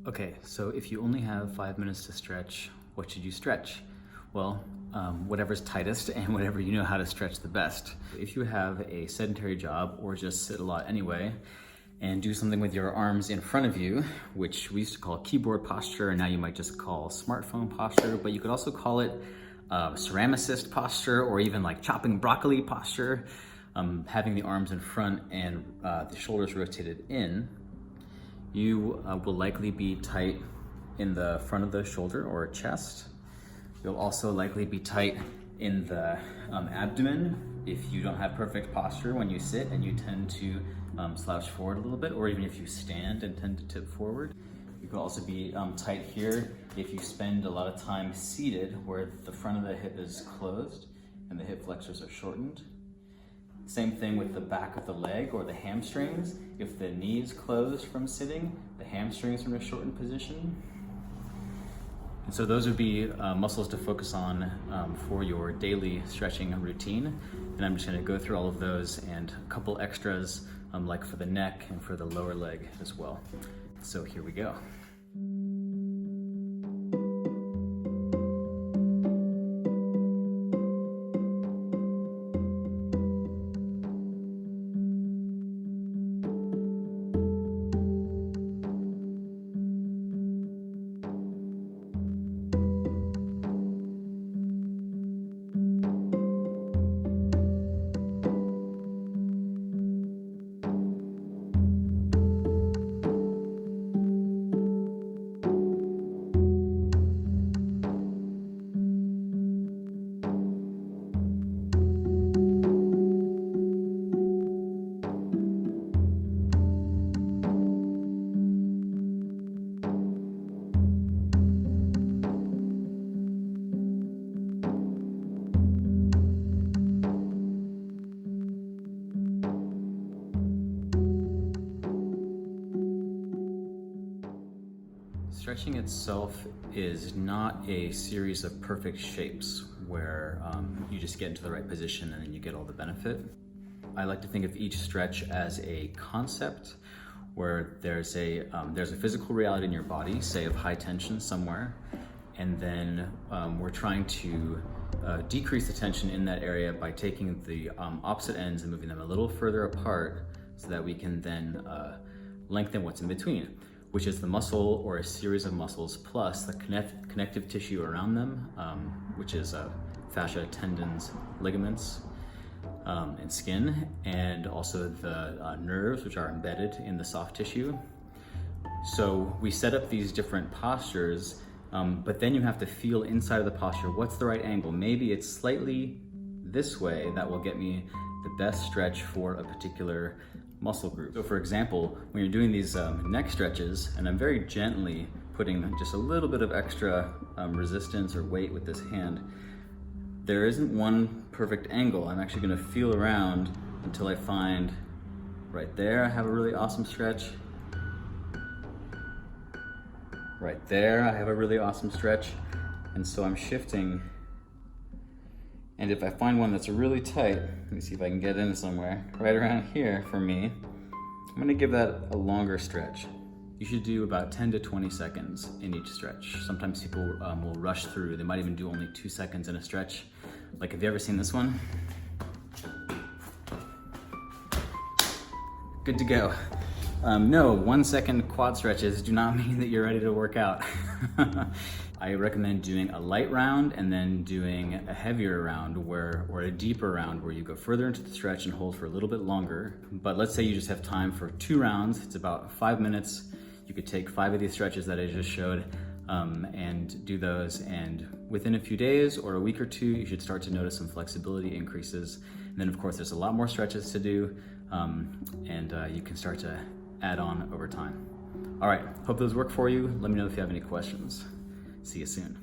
Okay, so if you only have 5 minutes to stretch, what should you stretch? Well, whatever's tightest and whatever you know how to stretch the best. If you have a sedentary job or just sit a lot anyway, and do something with your arms in front of you, which we used to call keyboard posture, and now you might just call smartphone posture, but you could also call it ceramicist posture, or even like chopping broccoli posture, having the arms in front and the shoulders rotated in. You will likely be tight in the front of the shoulder or chest. You'll also likely be tight in the abdomen if you don't have perfect posture when you sit and you tend to slouch forward a little bit, or even if you stand and tend to tip forward. You can also be tight here if you spend a lot of time seated where the front of the hip is closed and the hip flexors are shortened. Same thing with the back of the leg or the hamstrings. If the knee is closed from sitting, the hamstrings are in a shortened position. And so those would be muscles to focus on for your daily stretching routine. And I'm just gonna go through all of those and a couple extras like for the neck and for the lower leg as well. So here we go. Stretching itself is not a series of perfect shapes where you just get into the right position and then you get all the benefit. I like to think of each stretch as a concept where there's a physical reality in your body, say of high tension somewhere, and then we're trying to decrease the tension in that area by taking the opposite ends and moving them a little further apart so that we can then lengthen what's in between, which is the muscle or a series of muscles plus the connective tissue around them, which is fascia, tendons, ligaments, and skin, and also the nerves, which are embedded in the soft tissue. So we set up these different postures, but then you have to feel inside of the posture, what's the right angle? Maybe it's slightly this way that will get me the best stretch for a particular muscle group. So for example, when you're doing these neck stretches, and I'm very gently putting just a little bit of extra resistance or weight with this hand, there isn't one perfect angle. I'm actually gonna feel around until I find right there I have a really awesome stretch. Right there I have a really awesome stretch. And so I'm shifting. And if I find one that's really tight, let me see if I can get in somewhere, right around here for me, I'm gonna give that a longer stretch. You should do about 10 to 20 seconds in each stretch. Sometimes people will rush through. They might even do only 2 seconds in a stretch. Like, have you ever seen this one? Good to go. No, 1 second quad stretches do not mean that you're ready to work out. I recommend doing a light round and then doing a heavier round or a deeper round where you go further into the stretch and hold for a little bit longer. But let's say you just have time for 2 rounds. It's about 5 minutes. You could take 5 of these stretches that I just showed and do those. And within a few days or a week or 2, you should start to notice some flexibility increases. And then of course, there's a lot more stretches to do and you can start to add on over time. All right, hope those work for you. Let me know if you have any questions. See you soon.